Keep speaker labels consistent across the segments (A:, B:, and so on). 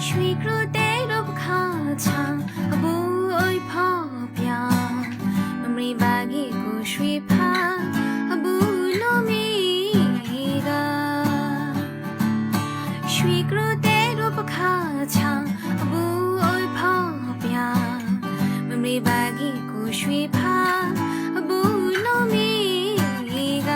A: ရွှေကရိုတဲတို့ခါချာအဘူအိုဖော်ပြမမရီဘာဂီကိုရွှေဖာအဘူလိုမီကရွှေကရိုတဲတို့ခါချာအဘူအိုဖော်ပြမမရီဘာဂီကိုရွှေဖာအဘူလိုမီက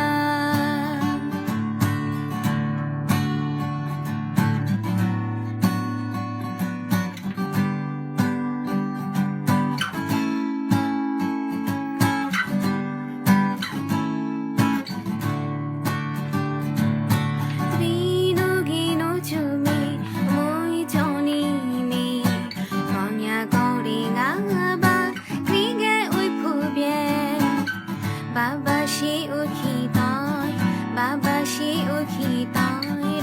A: 爸爸是我期待，爸爸是我期待，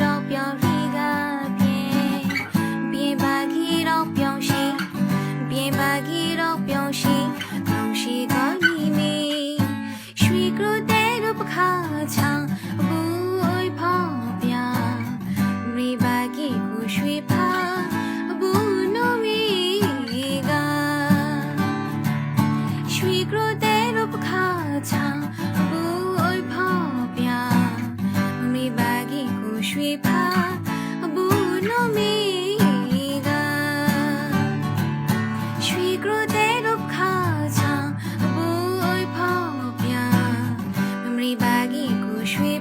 A: 老表里个变，变把起老表是，变把起老表是，老是个里面，水果带都不卡长，不会跑表，没把起过水怕，不努力个，水果带都不卡长。ရွှေဖာအဘူနိုမီကရွှေကရိုတဲတို့ခါချာအဘူအိုဖော်ပြမမရီဘာဂီကိုရွှေ